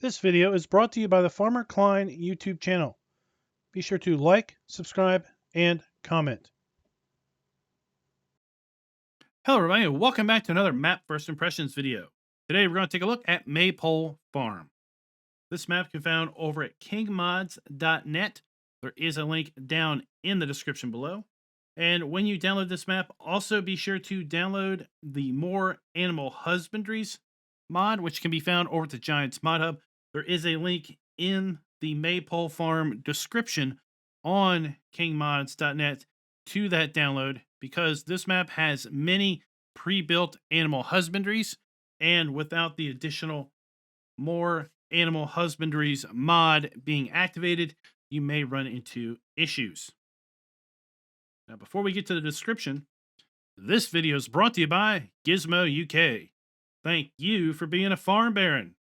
This video is brought to you by the FARMER-KLEIN YouTube channel. Be sure to like, subscribe, and comment. Hello everybody, and welcome back to another map first impressions video. Today we're going to take a look at Maypole Farm. This map can be found over at kingmods.net. There is a link down in the description below. And when you download this map, also be sure to download the More Animal Husbandries mod, which can be found over at the Giants Mod Hub. There is a link in the Maypole Farm description on kingmods.net to that download, because this map has many pre-built animal husbandries, and without the additional More Animal Husbandries mod being activated, you may run into issues. Now, before we get to the description, this video is brought to you by Gizmo UK. Thank you for being a farm baron.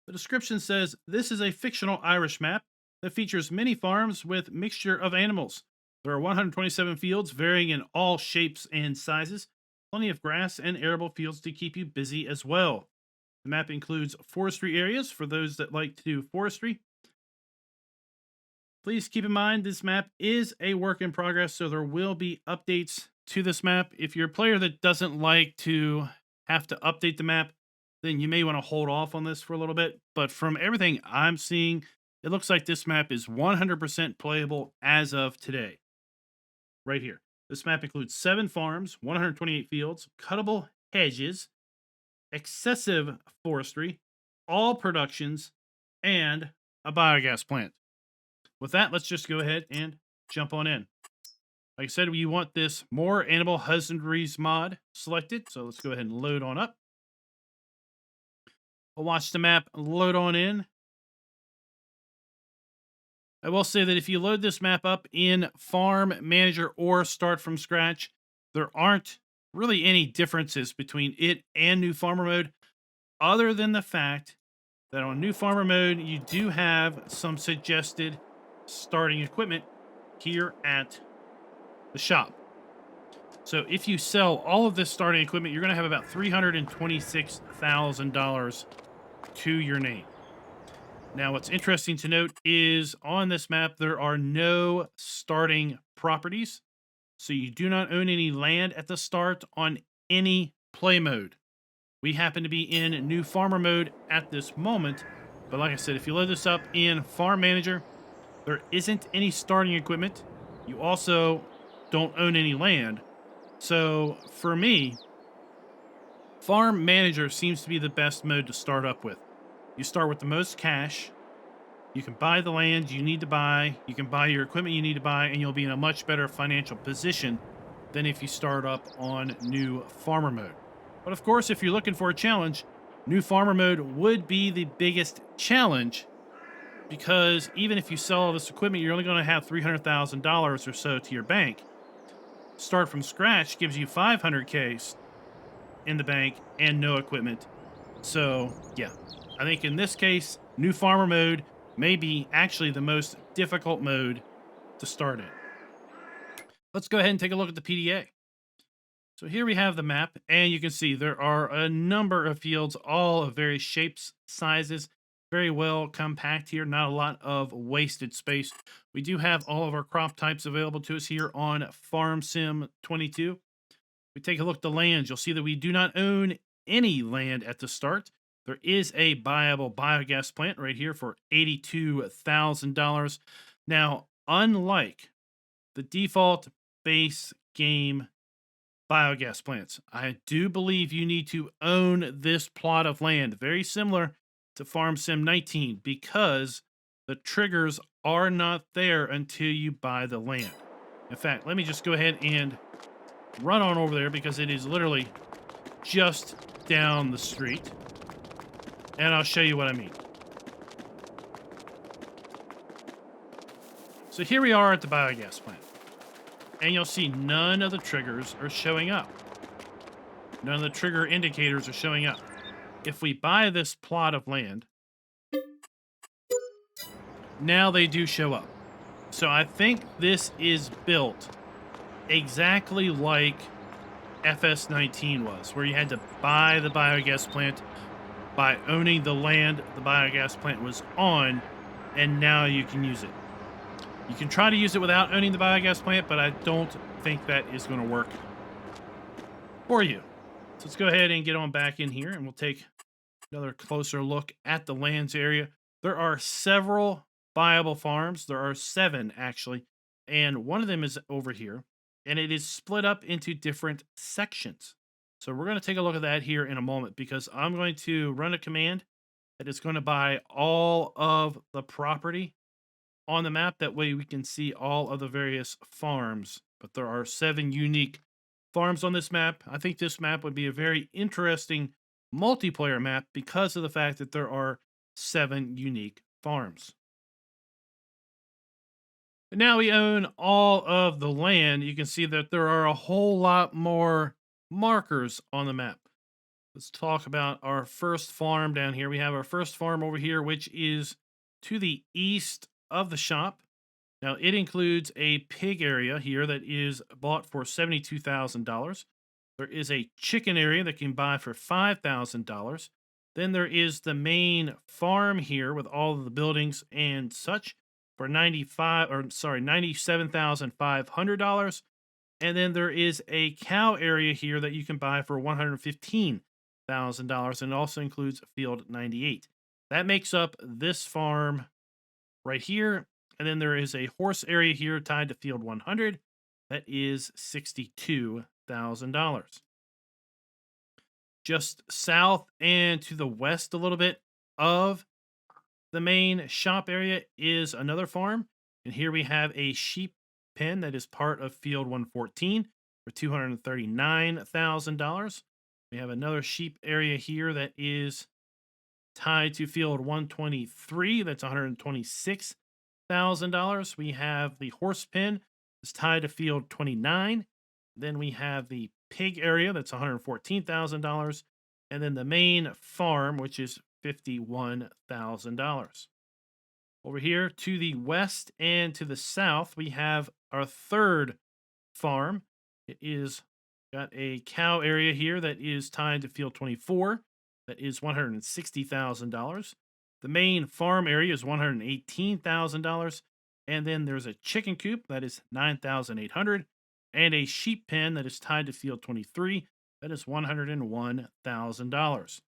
The description says, this is a fictional Irish map that features many farms with mixture of animals. There are 127 fields varying in all shapes and sizes, plenty of grass and arable fields to keep you busy as well. The map includes forestry areas for those that like to do forestry. Please keep in mind this map is a work in progress, so there will be updates to this map. If you're a player that doesn't like to have to update the map, then you may want to hold off on this for a little bit. But from everything I'm seeing, it looks like this map is 100% playable as of today. Right here. This map includes 7 farms, 128 fields, cuttable hedges, excessive forestry, all productions, and a biogas plant. With that, let's just go ahead and jump on in. Like I said, we want this More Animal Husbandries mod selected, so let's go ahead and load on up. We'll watch the map load on in. I will say that if you load this map up in Farm Manager or Start from Scratch, there aren't really any differences between it and New Farmer Mode, other than the fact that on New Farmer Mode, you do have some suggested starting equipment here at the shop. So if you sell all of this starting equipment, you're going to have about $326,000 to your name. Now, what's interesting to note is on this map, there are no starting properties. So you do not own any land at the start on any play mode. We happen to be in New Farmer Mode at this moment. But like I said, if you load this up in Farm Manager, there isn't any starting equipment. You also don't own any land. So for me, Farm Manager seems to be the best mode to start up with. You start with the most cash. You can buy the land you need to buy. You can buy your equipment you need to buy, and you'll be in a much better financial position than if you start up on New Farmer Mode. But of course, if you're looking for a challenge, New Farmer Mode would be the biggest challenge, because even if you sell all this equipment, you're only going to have $300,000 or so to your bank. Start from Scratch gives you $500K in the bank and no equipment. So, yeah. I think in this case, New Farmer Mode may be actually the most difficult mode to start in. Let's go ahead and take a look at the PDA. So here we have the map, and you can see there are a number of fields, all of various shapes, sizes, very well compact here, not a lot of wasted space. We do have all of our crop types available to us here on Farm Sim 22. We take a look at the lands, you'll see that we do not own any land at the start. There is a Buyable biogas plant right here for $82,000. Now, unlike the default base game biogas plants, I do believe you need to own this plot of land, very similar to Farm Sim 19, because the triggers are not there until you buy the land. In fact, let me just go ahead and run on over there, because it is literally just down the street. And I'll show you what I mean. So here we are at the biogas plant. And you'll see none of the triggers are showing up. None of the trigger indicators are showing up. If we buy this plot of land, now they do show up. So I think this is built exactly like FS19 was, where you had to buy the biogas plant by owning the land the biogas plant was on, and now you can use it. You can try to use it without owning the biogas plant, but I don't think that is going to work for you. So let's go ahead and get on back in here, and we'll take another closer look at the lands area. There are several viable farms. There are 7 actually, and one of them is over here, and it is split up into different sections. So we're going to take a look at that here in a moment, because I'm going to run a command that is going to buy all of the property on the map. That way we can see all of the various farms. But there are 7 unique farms on this map. I think this map would be a very interesting multiplayer map because of the fact that there are 7 unique farms. And now we own all of the land. You can see that there are a whole lot more markers on the map. Let's talk about our first farm down here. We have our first farm over here, which is to the east of the shop. Now, it includes a pig area here that is bought for $72,000. There is a chicken area that can buy for $5,000. Then there is the main farm here with all of the buildings and such for $97,500. And then there is a cow area here that you can buy for $115,000, and it also includes field 98. That makes up this farm right here. And then there is a horse area here tied to field 100. That is $62,000. Just south and to the west a little bit of the main shop area is another farm. And here we have a sheep pen that is part of field 114 for $239,000. We have another sheep area here that is tied to field 123. That's $126,000. We have the horse pen is tied to field 29. Then we have the pig area that's $114,000. And then the main farm, which is $51,000. Over here to the west and to the south, we have our third farm. It is got a cow area here that is tied to field 24. That is $160,000. The main farm area is $118,000. And then there's a chicken coop that is $9,800. And a sheep pen that is tied to field 23. That is $101,000.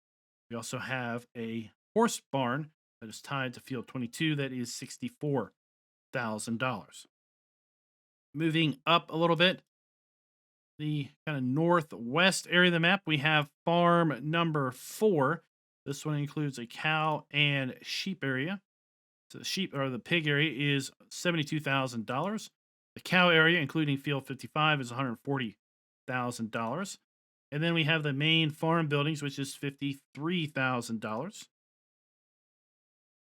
We also have a horse barn that is tied to field 22. That is $64,000. Moving up a little bit, the kind of northwest area of the map, we have farm number 4. This one includes a cow and sheep area. So the sheep or the pig area is $72,000. The cow area, including field 55, is $140,000. And then we have the main farm buildings, which is $53,000.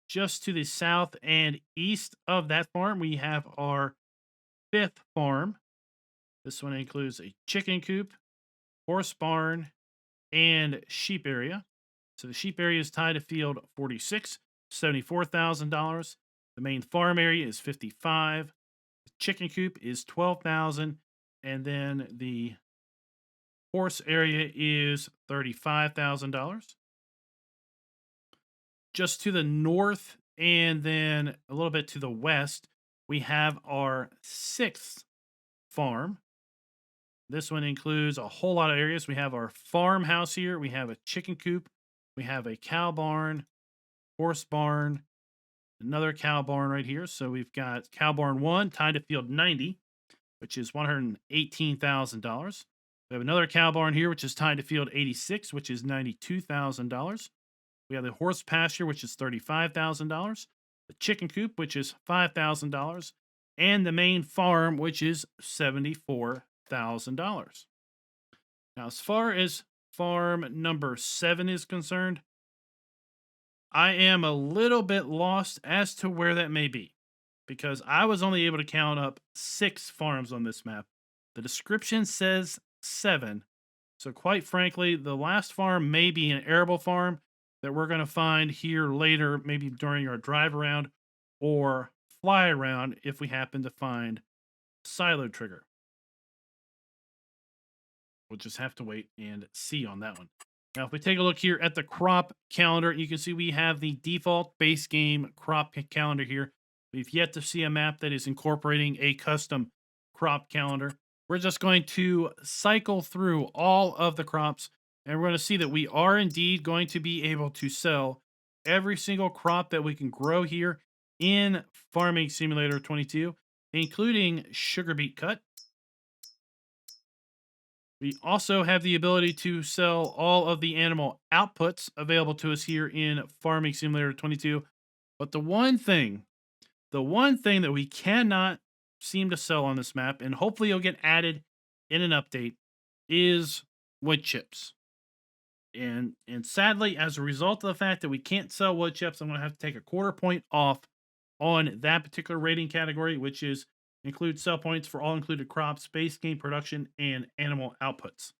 Just to the south and east of that farm, we have our 5th farm. This one includes a chicken coop, horse barn, and sheep area. So the sheep area is tied to field 46, $74,000. The main farm area is $55,000. The chicken coop is $12,000. And then the horse area is $35,000. Just to the north and then a little bit to the west, we have our 6th farm. This one includes a whole lot of areas. We have our farmhouse here. We have a chicken coop. We have a cow barn, horse barn, another cow barn right here. So we've got cow barn 1 tied to field 90, which is $118,000. We have another cow barn here, which is tied to field 86, which is $92,000. We have the horse pasture, which is $35,000. The chicken coop, which is $5,000. And the main farm, which is $74,000. Now, as far as farm number 7 is concerned, I am a little bit lost as to where that may be, because I was only able to count up 6 farms on this map. The description says 7. So quite frankly, the last farm may be an arable farm that we're going to find here later, maybe during our drive around or fly around if we happen to find silo trigger. We'll just have to wait and see on that one. Now, if we take a look here at the crop calendar, you can see we have the default base game crop calendar here. We've yet to see a map that is incorporating a custom crop calendar. We're just going to cycle through all of the crops, and we're going to see that we are indeed going to be able to sell every single crop that we can grow here in Farming Simulator 22, including sugar beet cut. We also have the ability to sell all of the animal outputs available to us here in Farming Simulator 22. But the one thing that we cannot seem to sell on this map, and hopefully it'll get added in an update, is wood chips. And sadly, as a result of the fact that we can't sell wood chips, I'm going to have to take a 1/4 point off on that particular rating category, which is include sell points for all included crops, base game production, and animal outputs.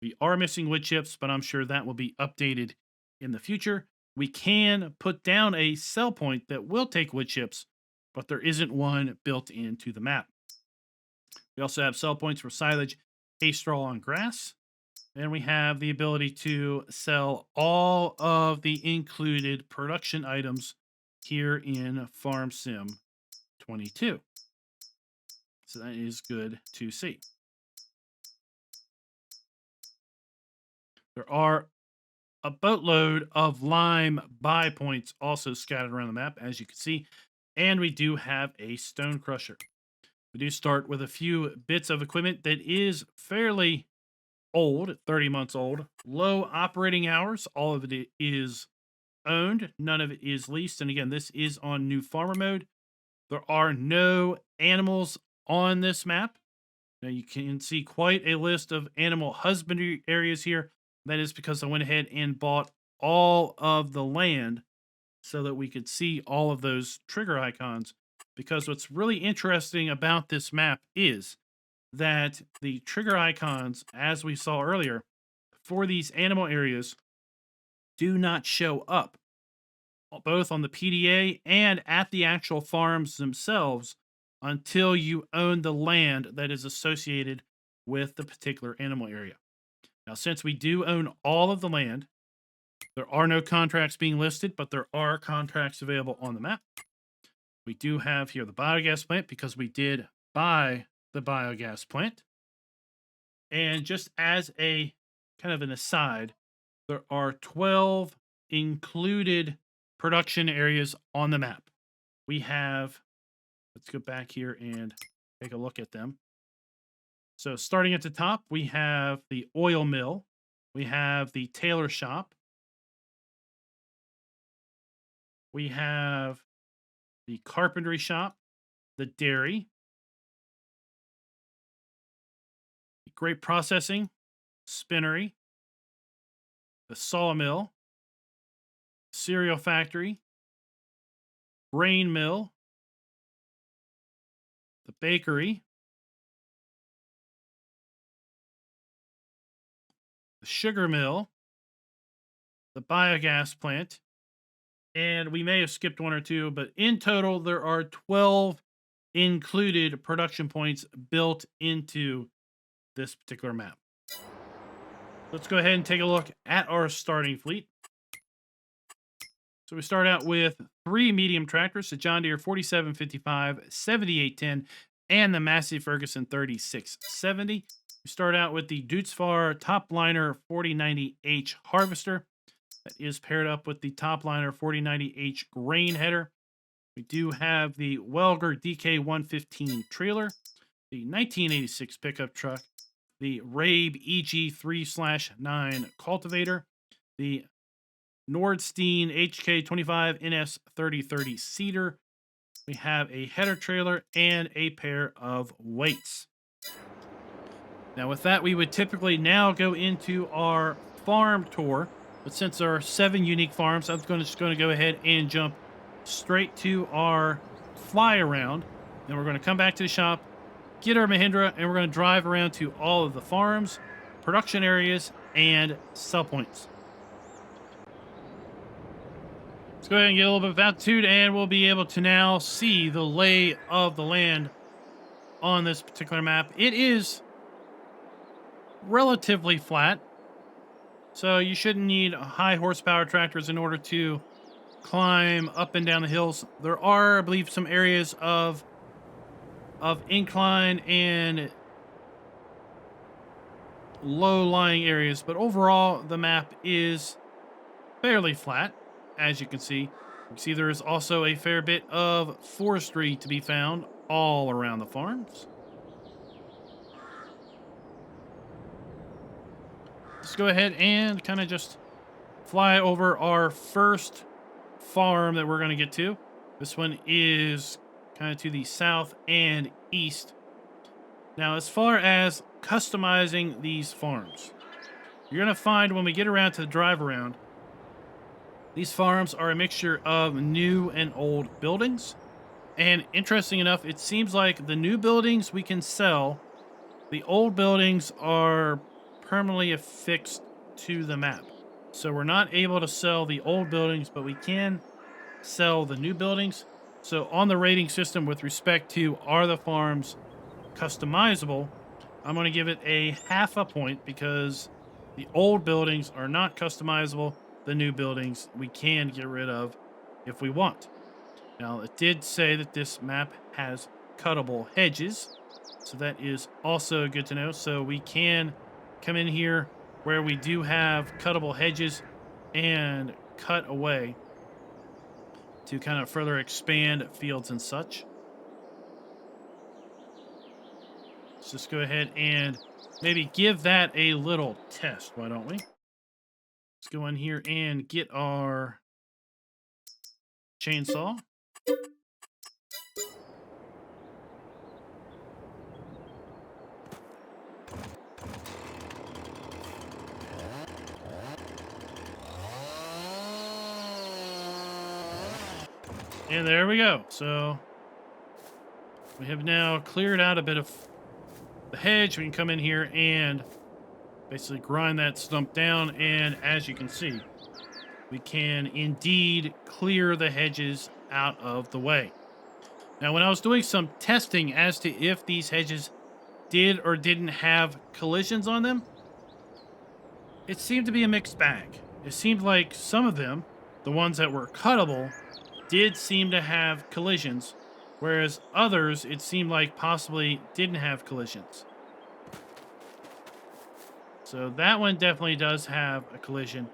We are missing wood chips, but I'm sure that will be updated in the future. We can put down a sell point that will take wood chips, but there isn't one built into the map. We also have sell points for silage, hay straw, and grass. And we have the ability to sell all of the included production items here in Farm Sim 22. So that is good to see. There are a boatload of lime buy points also scattered around the map, as you can see. And we do have a stone crusher. We do start with a few bits of equipment that is fairly old, 30 months old. Low operating hours. All of it is owned. None of it is leased. And again, this is on new farmer mode. There are no animals on this map. Now you can see quite a list of animal husbandry areas here. That is because I went ahead and bought all of the land so that we could see all of those trigger icons. Because what's really interesting about this map is that the trigger icons, as we saw earlier, for these animal areas do not show up, both on the PDA and at the actual farms themselves, until you own the land that is associated with the particular animal area. Now, since we do own all of the land, there are no contracts being listed, but there are contracts available on the map. We do have here the biogas plant because we did buy the biogas plant. And just as a kind of an aside, there are 12 included production areas on the map. We have, let's go back here and take a look at them. So starting at the top, we have the oil mill. We have the tailor shop. We have the carpentry shop, the dairy, the grape processing, spinnery, the sawmill, cereal factory, grain mill, the bakery, the sugar mill, the biogas plant, and we may have skipped one or two, but in total, there are 12 included production points built into this particular map. Let's go ahead and take a look at our starting fleet. So we start out with 3 medium tractors, the John Deere 4755, 7810, and the Massey Ferguson 3670. We start out with the Dutzfar Topliner 4090H harvester. That is paired up with the Topliner 4090H grain header. We do have the Welger DK115 trailer, the 1986 pickup truck, the Rabe EG3/9 cultivator, the Nordstein HK25 NS3030 seeder. We have a header trailer and a pair of weights. Now with that, we would typically now go into our farm tour. But since there are 7 unique farms, I'm just going to go ahead and jump straight to our fly around. Then we're going to come back to the shop, get our Mahindra, and we're going to drive around to all of the farms, production areas, and sell points. Let's go ahead and get a little bit of altitude, and we'll be able to now see the lay of the land on this particular map. It is relatively flat. So you shouldn't need high horsepower tractors in order to climb up and down the hills. There are, I believe, some areas of incline and low-lying areas, but overall the map is fairly flat, as you can see. You can see there is also a fair bit of forestry to be found all around the farms. Let's go ahead and kind of just fly over our first farm that we're going to get to. This one is kind of to the south and east. Now, as far as customizing these farms, you're going to find when we get around to the drive around, these farms are a mixture of new and old buildings. And interesting enough, it seems like the new buildings we can sell, the old buildings are permanently affixed to the map. So we're not able to sell the old buildings, but we can sell the new buildings. So on the rating system with respect to are the farms customizable, I'm going to give it a half a point because the old buildings are not customizable. The new buildings we can get rid of if we want. Now, it did say that this map has cuttable hedges, so that is also good to know. So we can come in here where we do have cuttable hedges and cut away to kind of further expand fields and such. Let's just go ahead and maybe give that a little test, why don't we? Let's go in here and get our chainsaw. And there we go. So we have now cleared out a bit of the hedge. We can come in here and basically grind that stump down. And as you can see, we can indeed clear the hedges out of the way. Now, when I was doing some testing as to if these hedges did or didn't have collisions on them, it seemed to be a mixed bag. It seemed like some of them, the ones that were cuttable, did seem to have collisions, whereas others, it seemed like possibly didn't have collisions. So that one definitely does have a collision.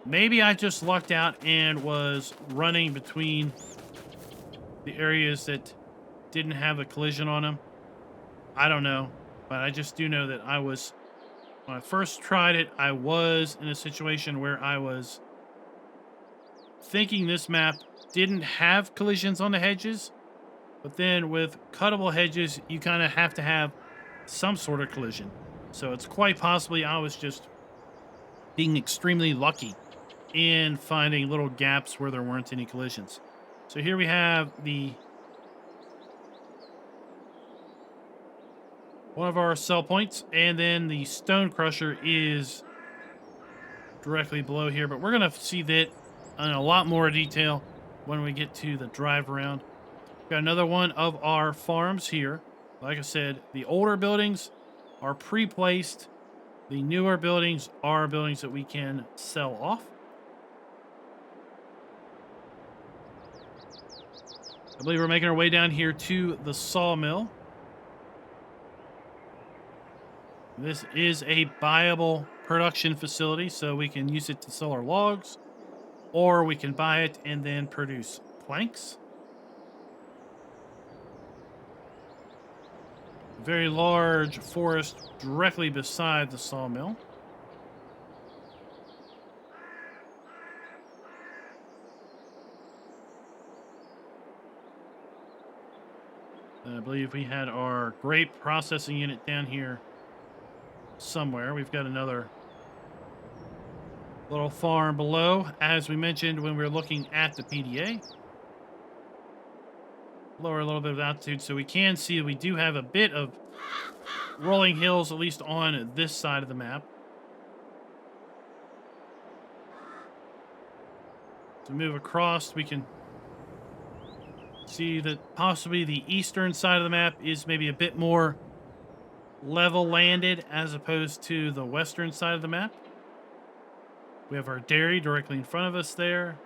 Maybe I just lucked out and was running between the areas that didn't have a collision on them. I don't know, but I just do know that when I first tried it, I was in a situation where I was thinking this map didn't have collisions on the hedges, but then with cuttable hedges, you kind of have to have some sort of collision. So it's quite possibly I was just being extremely lucky in finding little gaps where there weren't any collisions. So here we have one of our sell points, and then the stone crusher is directly below here, but we're going to see that in a lot more detail when we get to the drive around. Got another one of our farms here. Like I said, the older buildings are pre-placed. The newer buildings are buildings that we can sell off. I believe we're making our way down here to the sawmill. This is a buyable production facility, so we can use it to sell our logs, or we can buy it and then produce planks. Very large forest directly beside the sawmill. I believe we had our grape processing unit down here somewhere. We've got another little farm below, as we mentioned when we were looking at the PDA. Lower a little bit of altitude so we can see that we do have a bit of rolling hills, at least on this side of the map. To move across, we can see that possibly the eastern side of the map is maybe a bit more level landed as opposed to the western side of the map. We have our dairy directly in front of us there.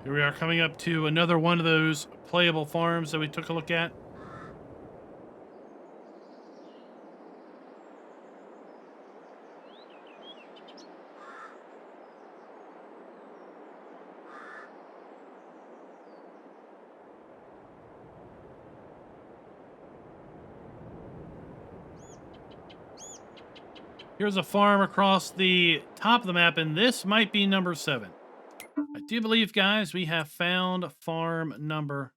Here we are coming up to another one of those playable farms that we took a look at. Here's a farm across the top of the map, and this might be number 7. I do believe, guys, we have found farm number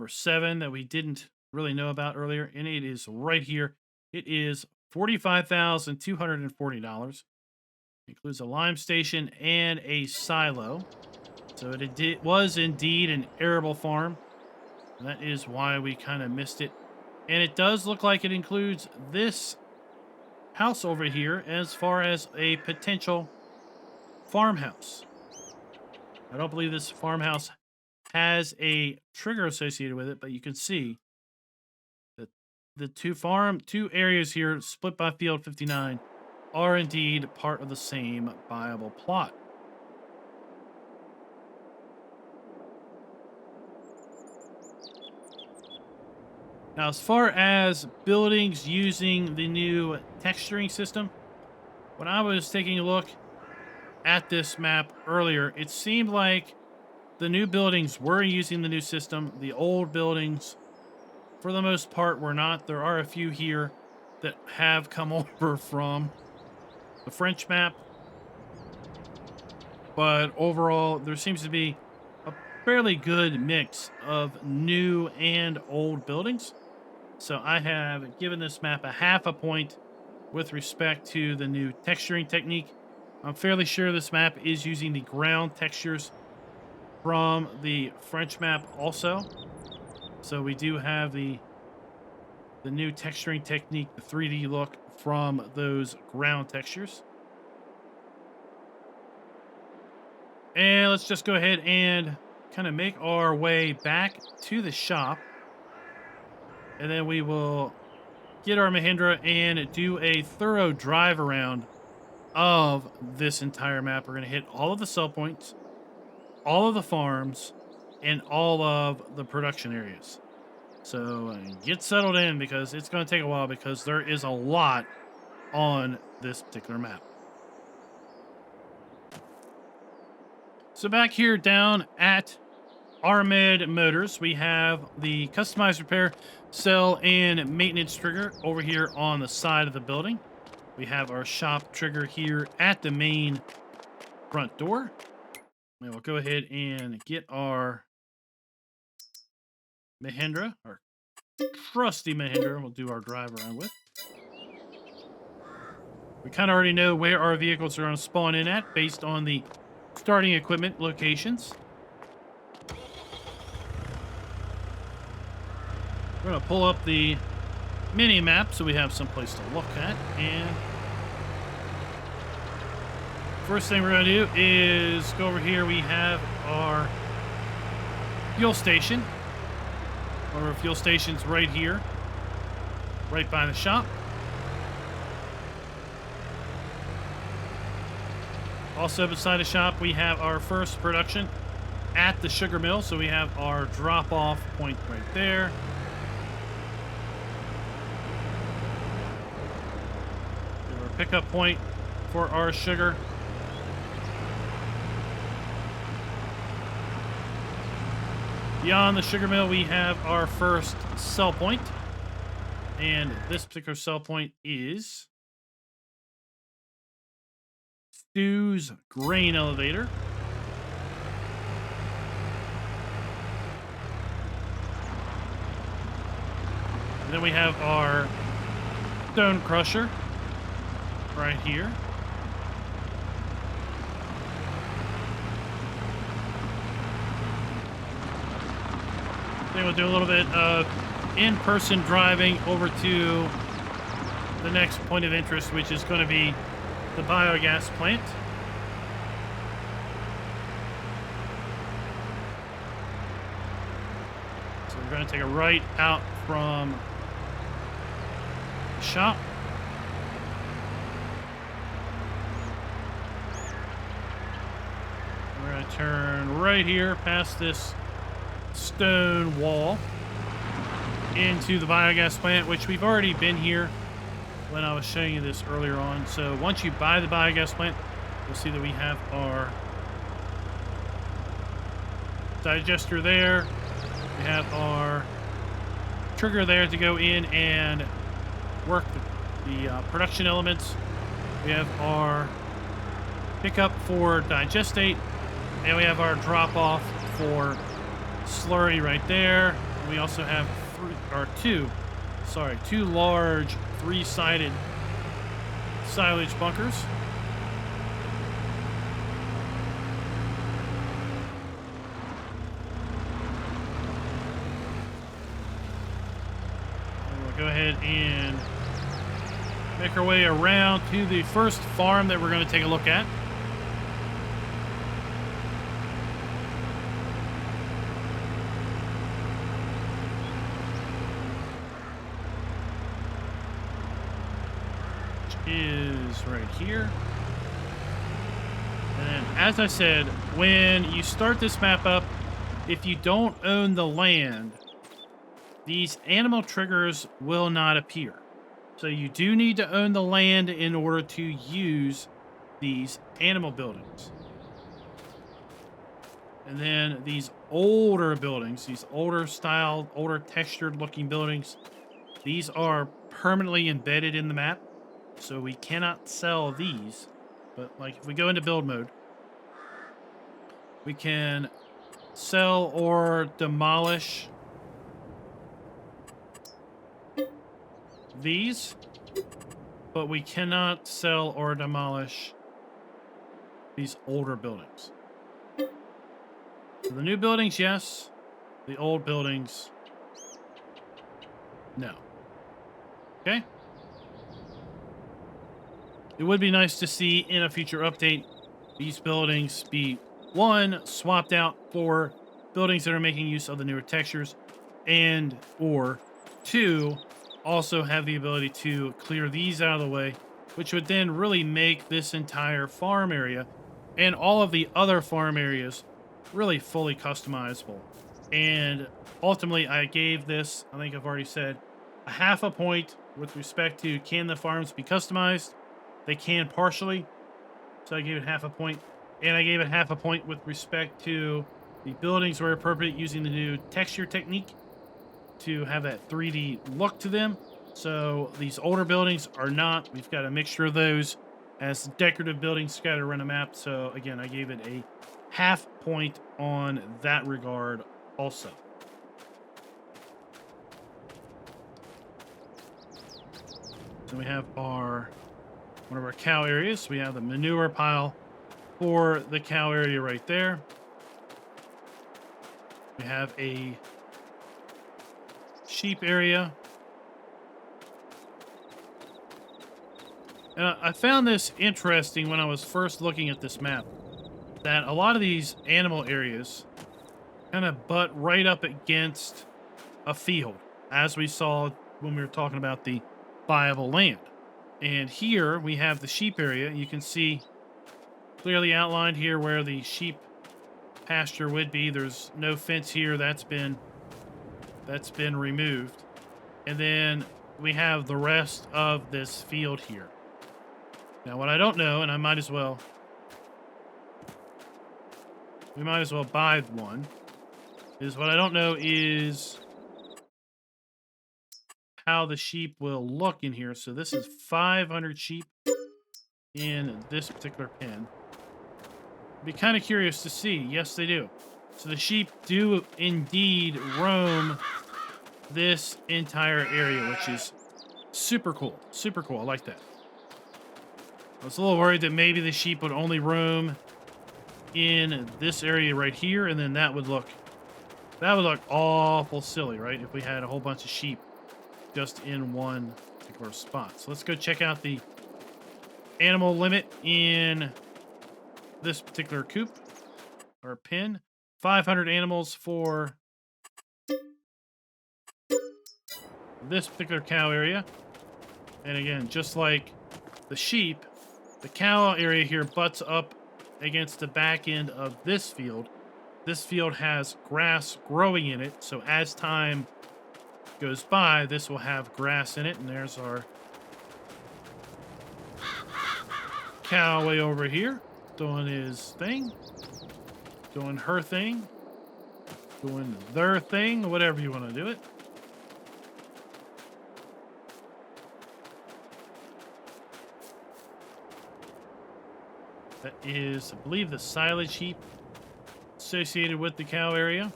7 that we didn't really know about earlier, and it is right here. It is $45,240. Includes a lime station and a silo. So it was indeed an arable farm. And that is why we kind of missed it. And it does look like it includes this house over here as far as a potential farmhouse. I don't believe this farmhouse has a trigger associated with it, but you can see that the two areas here split by field 59 are indeed part of the same buyable plot. Now, as far as buildings using the new texturing system, when I was taking a look at this map earlier, it seemed like the new buildings were using the new system. The old buildings, for the most part, were not. There are a few here that have come over from the French map. But overall, there seems to be a fairly good mix of new and old buildings. So I have given this map a half a point with respect to the new texturing technique. I'm fairly sure this map is using the ground textures from the French map also. So we do have the new texturing technique, the 3D look from those ground textures. And let's just go ahead and kind of make our way back to the shop. And then we will get our Mahindra and do a thorough drive around of this entire map. We're going to hit all of the sell points, all of the farms, and all of the production areas. So get settled in because it's going to take a while because there is a lot on this particular map. So back here down at Armed Motors, we have the customized repair, sell, and maintenance trigger over here on the side of the building. We have our shop trigger here at the main front door. And we'll go ahead and get our Mahindra, our trusty Mahindra, we'll do our drive around with. We kind of already know where our vehicles are going to spawn in at based on the starting equipment locations. We're going to pull up the mini map so we have some place to look at. And first thing we're going to do is go over here. We have our fuel station. One of our fuel stations right here, right by the shop. Also beside the shop, we have our first production at the sugar mill. So we have our drop-off point right there. We have our pickup point for our sugar. Beyond the sugar mill, we have our first sell point. And this particular sell point is Stu's grain elevator. And then we have our stone crusher right here. Then we'll do a little bit of in-person driving over to the next point of interest, which is going to be the biogas plant. So we're going take a right out from the shop. We're going to turn right here past this stone wall into the biogas plant, which we've already been here when I was showing you this earlier on. So once you buy the biogas plant, you'll see that we have our digester there. We have our trigger there to go in and work the production elements. We have our pickup for digestate, and we have our drop off for slurry right there. We also have two large three-sided silage bunkers. And we'll go ahead and make our way around to the first farm that we're going to take a look at. Is right here. And as I said, when you start this map up, if you don't own the land, these animal triggers will not appear. So you do need to own the land in order to use these animal buildings. And then these older buildings, these older style, older textured looking buildings, these are permanently embedded in the map. So we cannot sell these, but like if we go into build mode, we can sell or demolish these, but we cannot sell or demolish these older buildings. So the new buildings, yes. The old buildings, no. Okay. It would be nice to see in a future update these buildings be, one, swapped out for buildings that are making use of the newer textures, and or two, also have the ability to clear these out of the way, which would then really make this entire farm area and all of the other farm areas really fully customizable. And ultimately, I gave this, I think I've already said, a half a point with respect to can the farms be customized. They can partially, so I gave it half a point. And I gave it half a point with respect to the buildings were appropriate using the new texture technique to have that 3D look to them. So these older buildings are not. We've got a mixture of those as decorative buildings scattered around the map. So again, I gave it a half point on that regard also. So we have one of our cow areas. We have the manure pile for the cow area right there. We have a sheep area. And I found this interesting when I was first looking at this map, that a lot of these animal areas kind of butt right up against a field, as we saw when we were talking about the buyable land. And here we have the sheep area. You can see clearly outlined here where the sheep pasture would be. There's no fence here. That's been removed. And then we have the rest of this field here. Now, what I don't know, and we might as well buy one, is what I don't know is how the sheep will look in here. So this is 500 sheep in this particular pen. Be kind of curious to see. Yes, they do. So the sheep do indeed roam this entire area, which is super cool. Super cool. I like that. I was a little worried that maybe the sheep would only roam in this area right here, and then that would look awful silly, right? If we had a whole bunch of sheep just in one particular spot. So let's go check out the animal limit in this particular coop or pen. 500 animals for this particular cow area. And again, just like the sheep, the cow area here butts up against the back end of this field. This field has grass growing in it, so as time goes by, this will have grass in it. And there's our cow way over here, doing his thing, doing her thing, doing their thing, whatever you want to do it. That is, I believe, the silage heap associated with the cow area.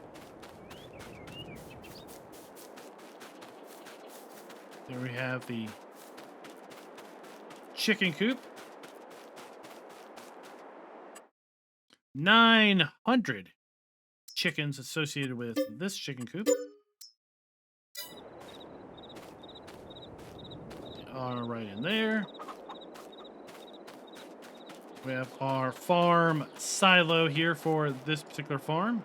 There we have the chicken coop. 900 chickens associated with this chicken coop. They are right in there. We have our farm silo here for this particular farm.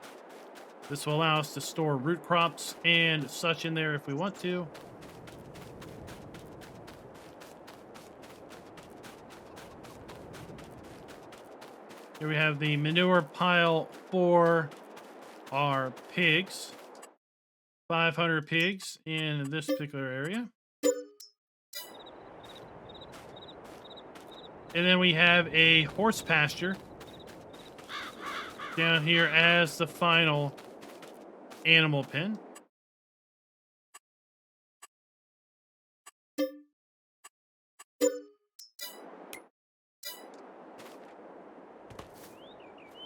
This will allow us to store root crops and such in there if we want to. Here we have the manure pile for our pigs. 500 pigs in this particular area. And then we have a horse pasture down here as the final animal pen.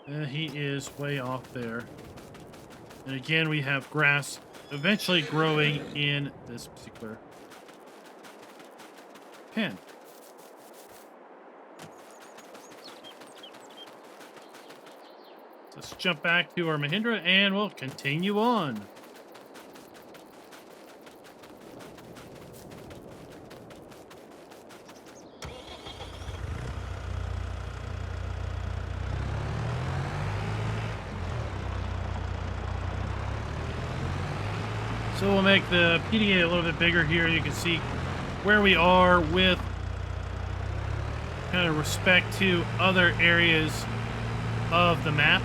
And he is way off there. And again, we have grass eventually growing in this particular pen. Let's jump back to our Mahindra and we'll continue on. So we'll make the PDA a little bit bigger here. You can see where we are with kind of respect to other areas of the map.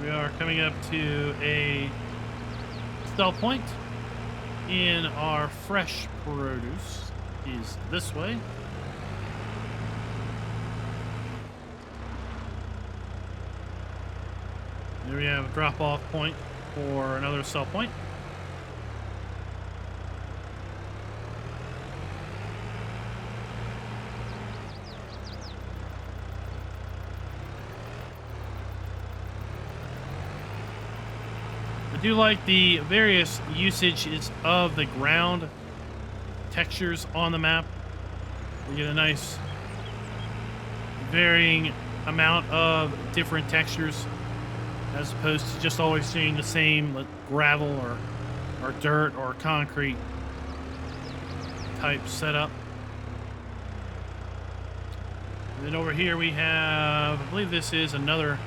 We are coming up to a sell point in our fresh produce is this way. There we have a drop-off point for another sell point. I do like the various usages of the ground textures on the map. We get a nice varying amount of different textures as opposed to just always seeing the same, like gravel or dirt or concrete type setup. And then over here we have, I believe this is another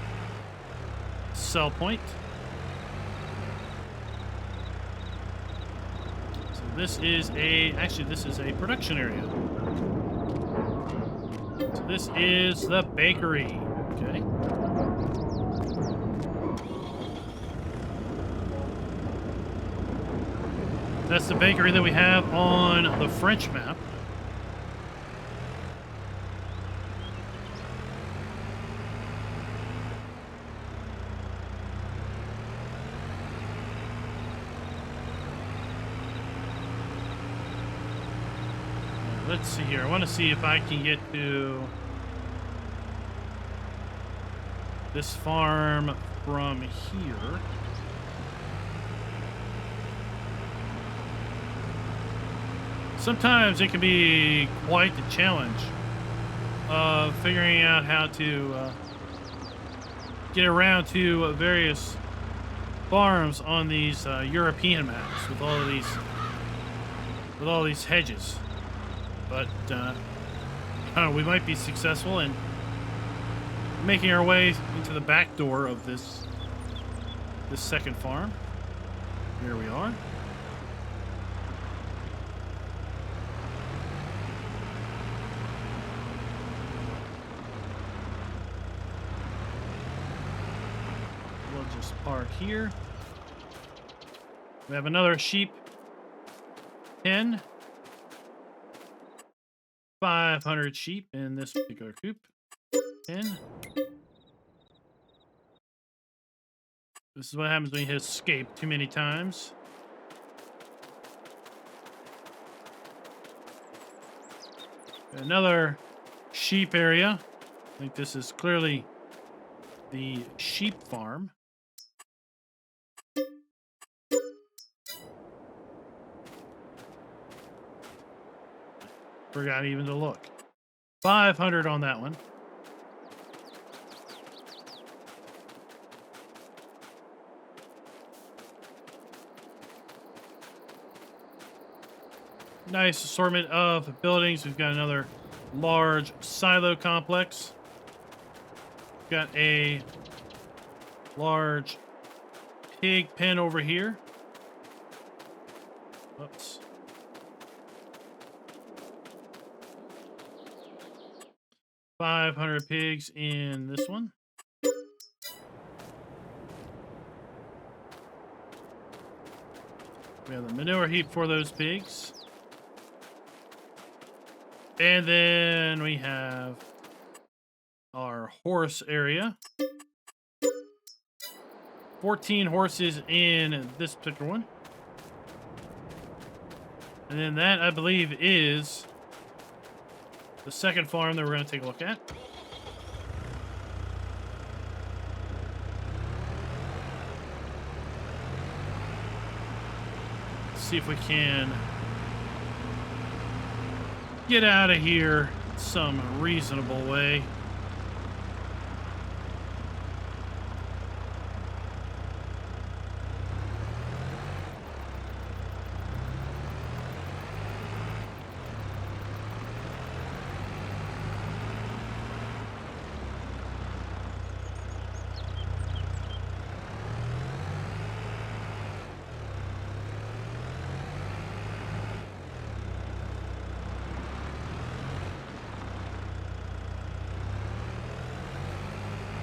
sell point. This is this is a production area. So this is the bakery. Okay. That's the bakery that we have on the French map. Let's see here. I want to see if I can get to this farm from here. Sometimes it can be quite the challenge of figuring out how to get around to various farms on these European maps with all of these with all these hedges. But we might be successful in making our way into the back door of this second farm. Here we are. We'll just park here. We have another sheep pen. 500 sheep in this particular coop. 10. This is what happens when you hit escape too many times. Another sheep area. I think this is clearly the sheep farm. Forgot even to look. 500 on that one. Nice assortment of buildings. We've got another large silo complex. We've got a large pig pen over here. Oops. $500 pigs in this one. We have the manure heap for those pigs. And then we have our horse area. 14 horses in this particular one. And then that, I believe, is the second farm that we're going to take a look at. Let's see if we can get out of here some reasonable way.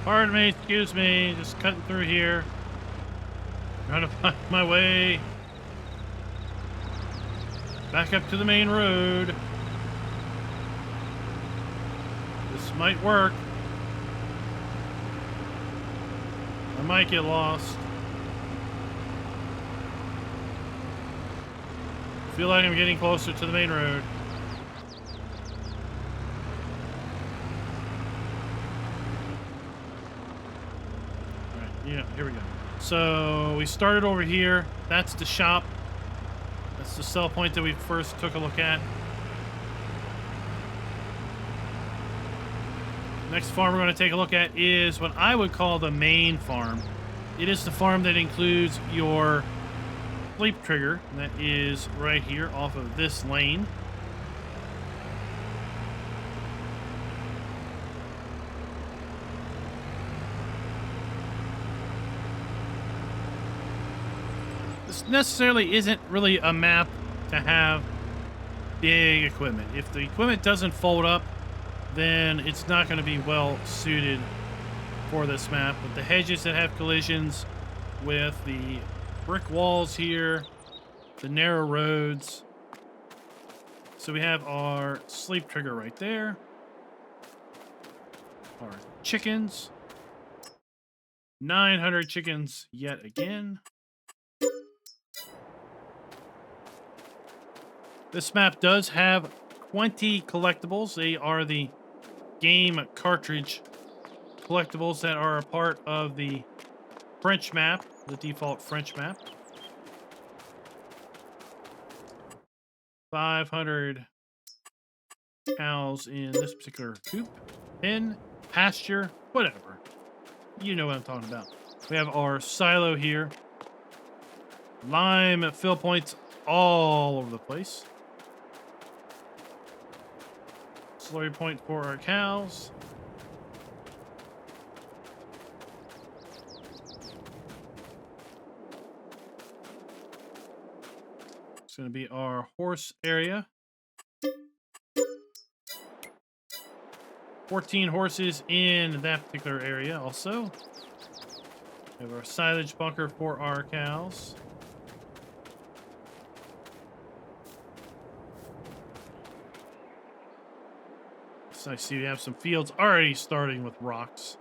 Pardon me, excuse me, just cutting through here. Trying to find my way back up to the main road. This might work. I might get lost. I feel like I'm getting closer to the main road. Yeah, here we go. So we started over here. That's the shop. That's the sell point that we first took a look at. Next farm we're going to take a look at is what I would call the main farm. It is the farm that includes your sleep trigger. And that is right here off of this lane. This necessarily isn't really a map to have big equipment. If the equipment doesn't fold up, then it's not going to be well suited for this map. With the hedges that have collisions, with the brick walls here, the narrow roads. So we have our sleep trigger right there. Our chickens. 900 chickens yet again. This map does have 20 collectibles. They are the game cartridge collectibles that are a part of the French map, the default French map. 500 cows in this particular coop. Pen, pasture, whatever. You know what I'm talking about. We have our silo here. Lime fill points all over the place. Slurry point for our cows. It's going to be our horse area. 14 horses in that particular area also. We have our silage bunker for our cows. So I see we have some fields already starting with rocks.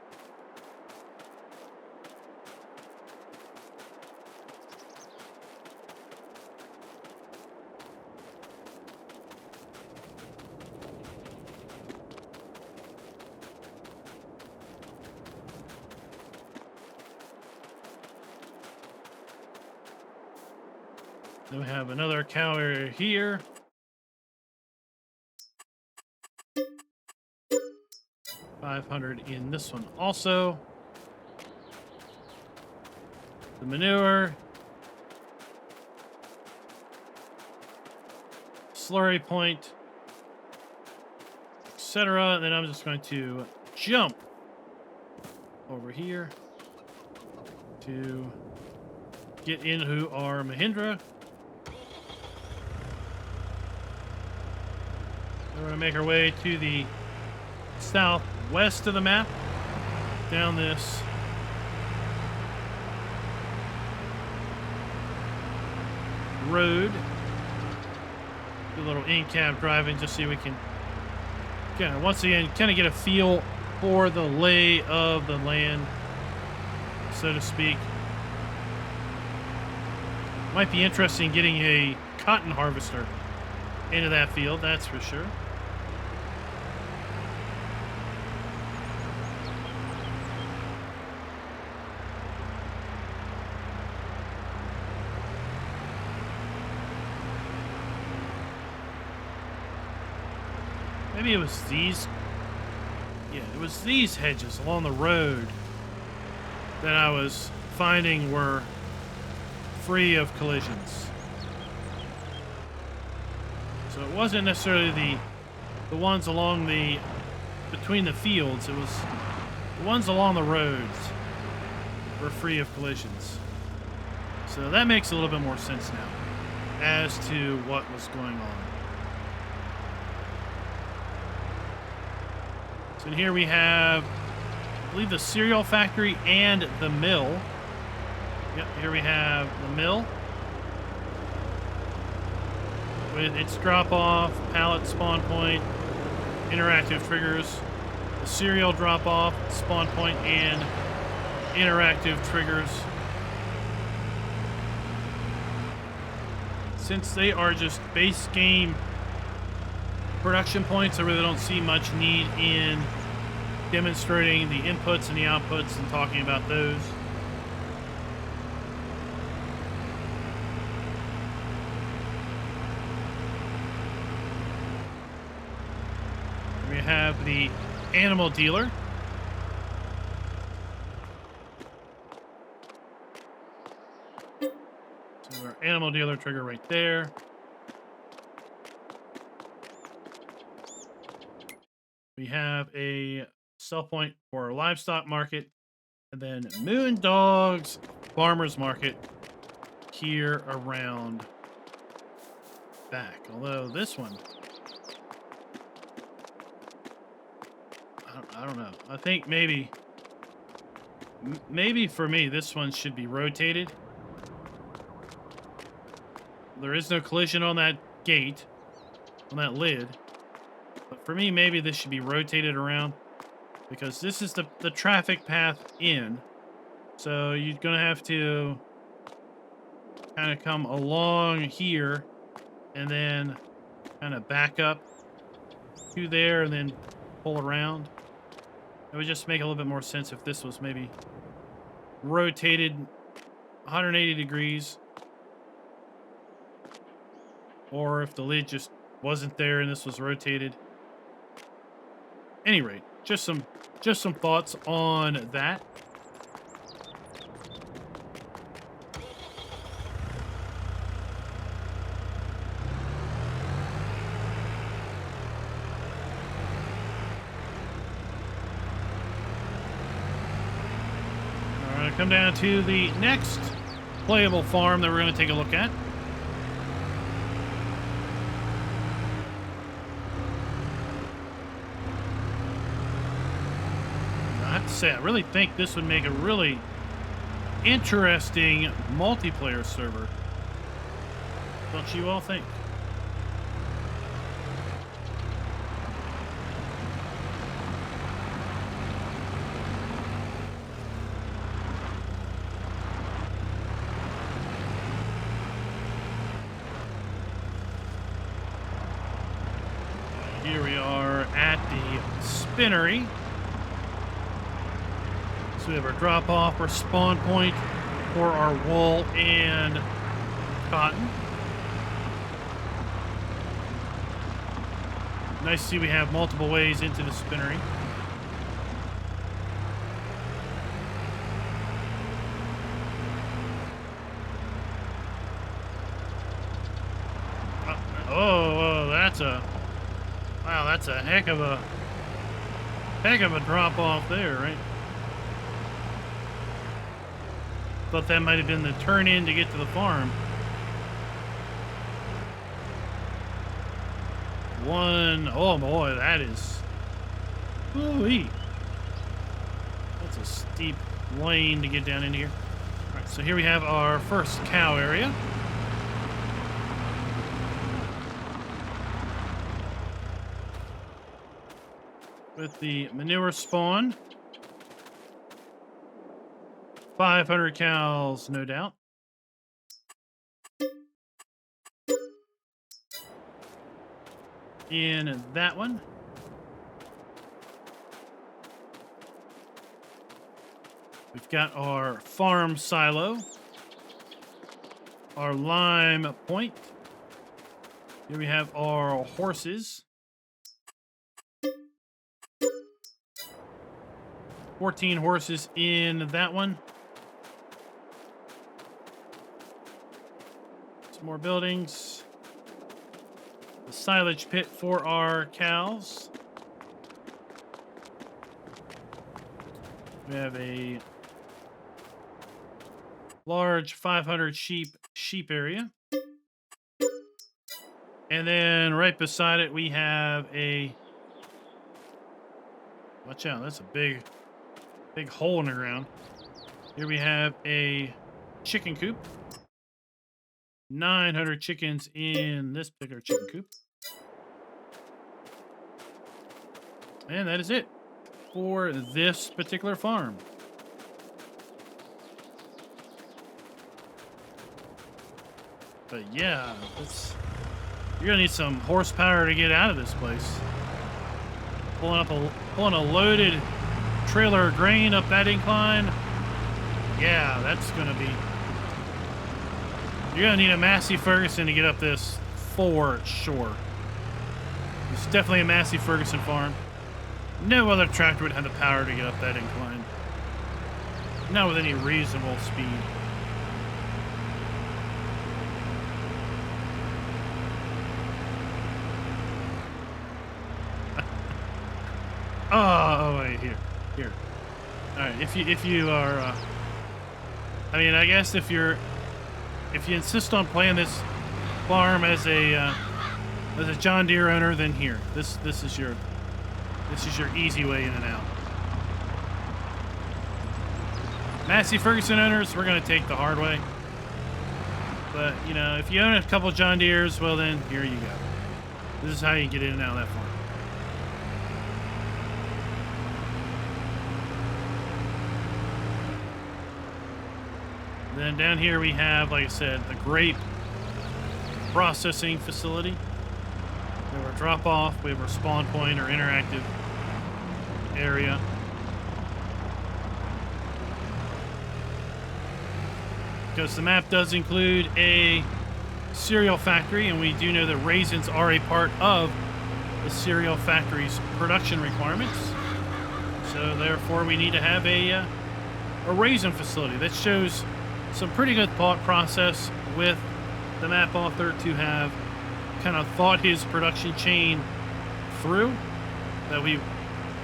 Then we have another cow area here. $500 in this one also. The manure. Slurry point. Etc. And then I'm just going to jump over here to get into our Mahindra. We're going to make our way to the southwest of the map, down this road. Do a little in-cab driving just so we can, once again, kind of get a feel for the lay of the land, so to speak. Might be interesting getting a cotton harvester into that field, that's for sure. Maybe it was these. Yeah, it was these hedges along the road that I was finding were free of collisions. So it wasn't necessarily the ones along between the fields. It was the ones along the roads were free of collisions. So that makes a little bit more sense now as to what was going on. So here we have, I believe, the cereal factory and the mill. Yep, here we have the mill with its drop-off, pallet spawn point, interactive triggers, the cereal drop-off, spawn point, and interactive triggers. Since they are just base game production points, I really don't see much need in demonstrating the inputs and the outputs and talking about those. We have the animal dealer. So our animal dealer trigger right there. We have a sell point for our livestock market, and then Moon Dog's farmer's market here around back. Although this one, I don't know. I think maybe for me, this one should be rotated. There is no collision on that gate, on that lid. But for me, maybe this should be rotated around, because this is the traffic path in. So you're going to have to kind of come along here and then kind of back up to there and then pull around. It would just make a little bit more sense if this was maybe rotated 180 degrees. Or if the lid just wasn't there and this was rotated. Any rate, just some thoughts on that. come down to the next playable farm that we're going to take a look at. I have to say, I really think this would make a really interesting multiplayer server. Don't you all think? Here we are at the spinnery. So we have our drop off or spawn point for our wool and cotton. Nice to see we have multiple ways into the spinnery. Oh, that's a wow, that's a heck of a drop off there, right? Thought that might have been the turn in to get to the farm. Oh boy, that is, ooh-wee. That's a steep lane to get down into here. All right, so here we have our first cow area. With the manure spawn. 500 cows, no doubt. In that one. We've got our farm silo. Our lime point. Here we have our horses. 14 horses in that one. Some more buildings. The silage pit for our cows. We have a large 500 sheep area. And then right beside it we have a, watch out, that's a big hole in the ground. Here we have a chicken coop. 900 chickens in this particular chicken coop. And that is it for this particular farm. But yeah, you're gonna need some horsepower to get out of this place. Pulling a loaded trailer of grain up that incline. Yeah, that's gonna be. You're gonna need a Massey Ferguson to get up this for sure. It's definitely a Massey Ferguson farm. No other tractor would have the power to get up that incline. Not with any reasonable speed. Oh wait, here. All right, if you are, I mean, I guess if you insist on playing this farm as a John Deere owner, then here, this is your easy way in and out. Massey Ferguson owners, we're gonna take the hard way. But you know, if you own a couple John Deeres, well then here you go. This is how you get in and out of that farm. Then down here we have, like I said, the grape processing facility. We have our drop off, we have our spawn point or interactive area. Because the map does include a cereal factory, and we do know that raisins are a part of the cereal factory's production requirements. So therefore we need to have a raisin facility. That shows some pretty good thought process with the map author to have kind of thought his production chain through, that we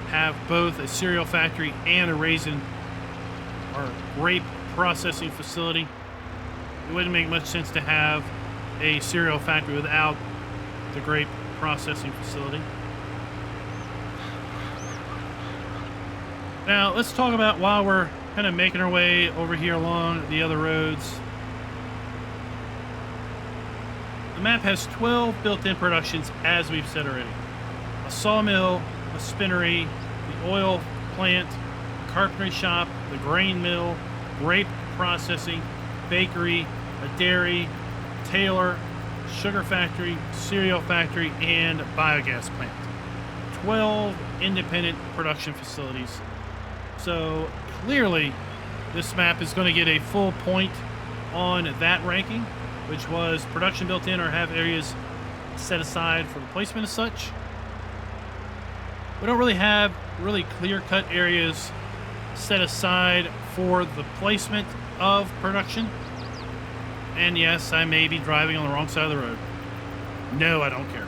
have both a cereal factory and a raisin our grape processing facility. It wouldn't make much sense to have a cereal factory without the grape processing facility. Now, let's talk about while we're kind of making our way over here along the other roads. The map has 12 built-in productions, as we've said already. A sawmill, a spinnery, the oil plant, the carpentry shop, the grain mill, grape processing, bakery, a dairy, tailor, sugar factory, cereal factory, and biogas plant. 12 independent production facilities. So clearly, this map is going to get a full point on that ranking, which was production built in or have areas set aside for the placement as such. We don't really have clear-cut areas set aside for the placement of production. And yes, I may be driving on the wrong side of the road. No, I don't care.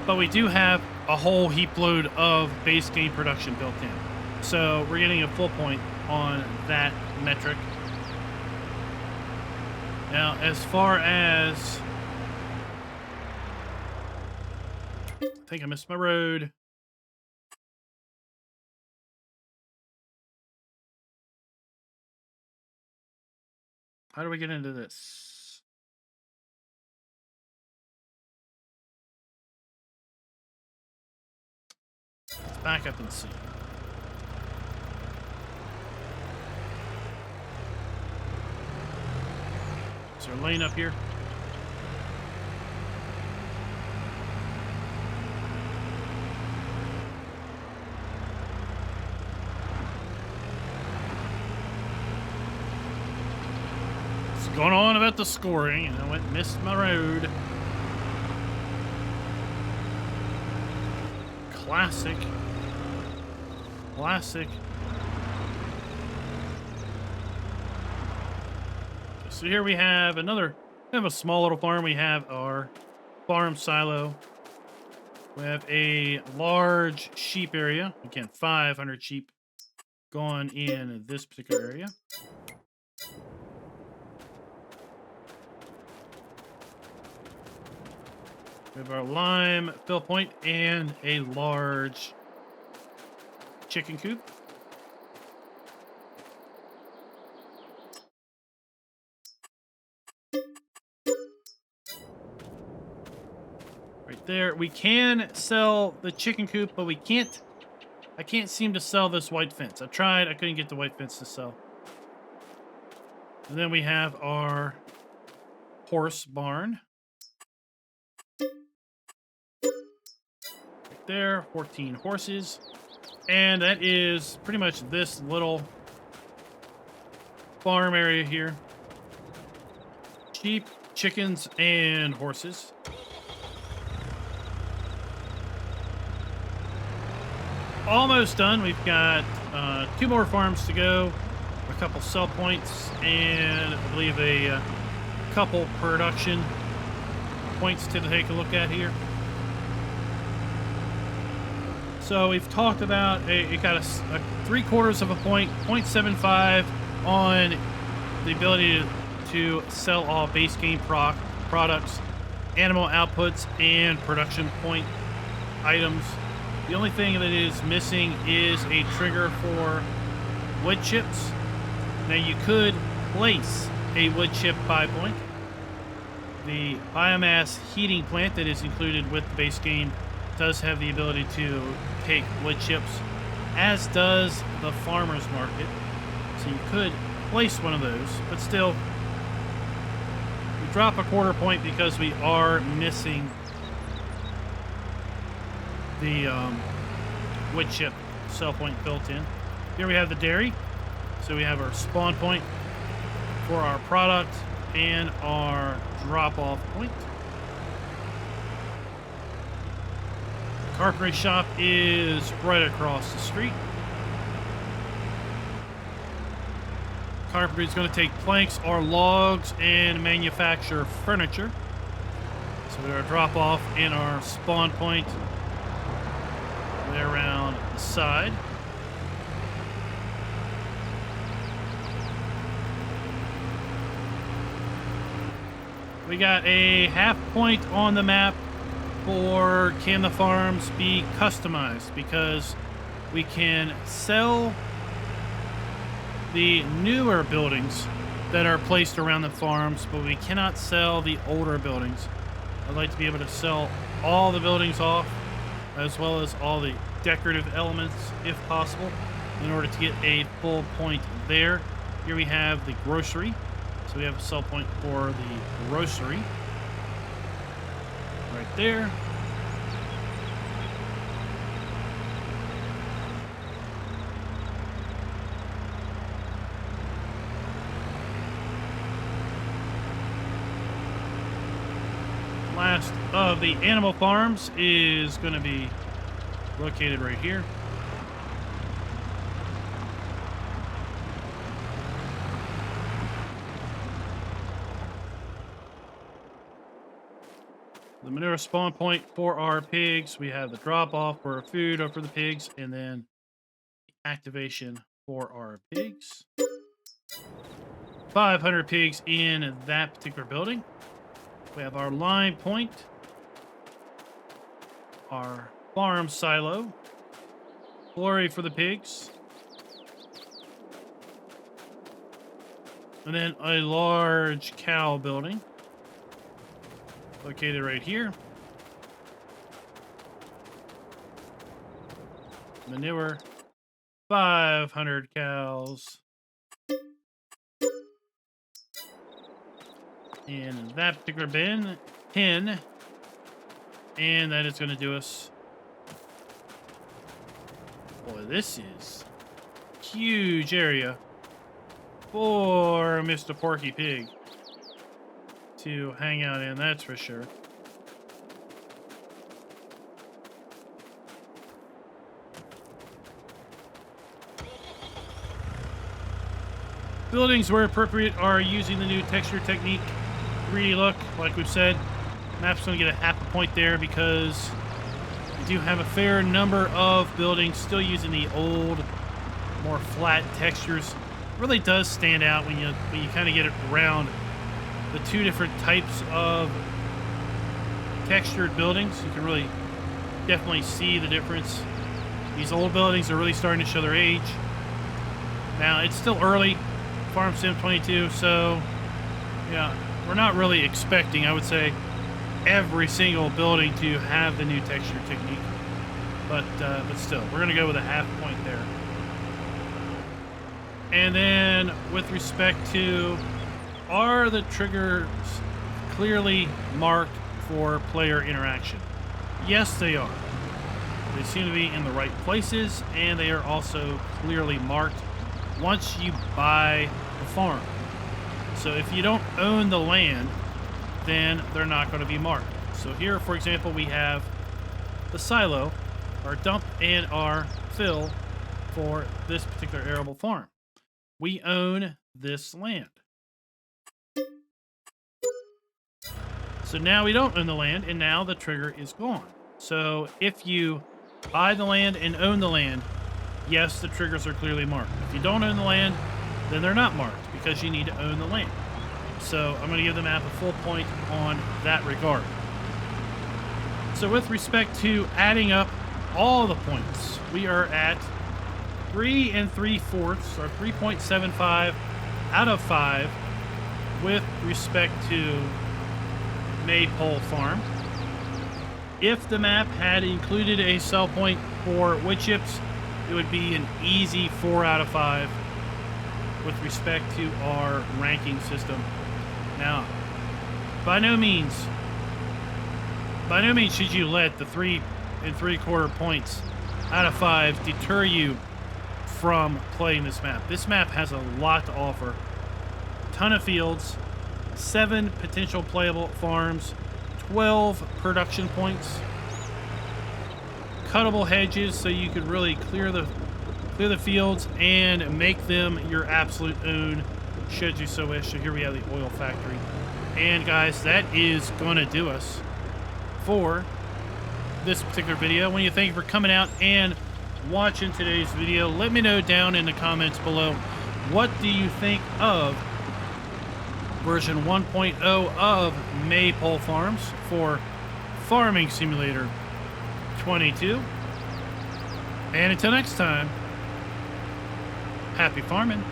But we do have a whole heap load of base game production built in. So we're getting a full point on that metric. Now, as far as... I think I missed my road. How do we get into this? Let's back up and see. Is there a lane up here? What's going on about the scoring? And I went and missed my road. Classic. Classic. So here we have another, kind of a small little farm. We have our farm silo. We have a large sheep area. Again, 500 sheep gone in this particular area. We have our lime fill point and a large chicken coop. Right there. We can sell the chicken coop, but we can't. I can't seem to sell this white fence. I tried. I couldn't get the white fence to sell. And then we have our horse barn. There, 14 horses, and that is pretty much this little farm area here. Sheep, chickens, and horses. Almost done. We've got 2 more farms to go, a couple sell points, and I believe a couple production points to take a look at here. So we've talked about it got a 3/4 of a point, 0.75 on the ability to sell all base game products, animal outputs, and production point items. The only thing that is missing is a trigger for wood chips. Now you could place a wood chip buy point. The biomass heating plant that is included with the base game does have the ability to take wood chips, as does the farmer's market. So you could place one of those, but still, we drop a 1/4 point because we are missing the wood chip sell point built in. Here we have the dairy. So we have our spawn point for our product and our drop-off point. Carpentry shop is right across the street. Carpentry is going to take planks or logs and manufacture furniture. So we are drop off in our spawn point right around the side. We got a half point on the map for can the farms be customized, because we can sell the newer buildings that are placed around the farms, but we cannot sell the older buildings. I'd like to be able to sell all the buildings off, as well as all the decorative elements, if possible, in order to get a full point there. Here we have the grocery. So we have a sell point for the grocery. Right there. Last of the animal farms is going to be located right here. The manure spawn point for our pigs. We have the drop off for food or for the pigs, and then the activation for our pigs. 500 pigs in that particular building. We have our line point, our farm silo, glory for the pigs, and then a large cow building located right here. Manure, 500 cows in that particular pen, and that is going to do us. Boy, this is huge area for Mr. Porky Pig to hang out in, that's for sure. Buildings where appropriate are using the new texture technique. 3D look, like we've said. Map's going to get a half a point there because we do have a fair number of buildings still using the old, more flat textures. It really does stand out when you kind of get it around the two different types of textured buildings. You can really definitely see the difference. These old buildings are really starting to show their age. Now, it's still early, Farm Sim 22, so yeah, we're not really expecting, I would say, every single building to have the new texture technique. But still, we're going to go with a half point there. And then, with respect to, are the triggers clearly marked for player interaction? Yes, they are. They seem to be in the right places, and they are also clearly marked once you buy the farm. So if you don't own the land, then they're not going to be marked. So here, for example, we have the silo, our dump, and our fill for this particular arable farm. We own this land. So now we don't own the land, and now the trigger is gone. So if you buy the land and own the land, yes, the triggers are clearly marked. If you don't own the land, then they're not marked because you need to own the land. So I'm going to give the map a full point on that regard. So with respect to adding up all the points, we are at 3 3/4, or 3.75 out of 5 with respect to Maypole Farm. If the map had included a sell point for wood chips, it would be an easy 4 out of 5 with respect to our ranking system. Now, by no means should you let the 3 3/4 points out of 5 deter you from playing this map. This map has a lot to offer. A ton of fields, 7 potential playable farms, 12 production points, cuttable hedges so you could really clear the fields and make them your absolute own should you so wish. So here we have the oil factory. And guys, that is going to do us for this particular video. I want to thank you for coming out and watching today's video. Let me know down in the comments below, what do you think of version 1.0 of Maypole Farms for Farming Simulator 22. And until next time, happy farming.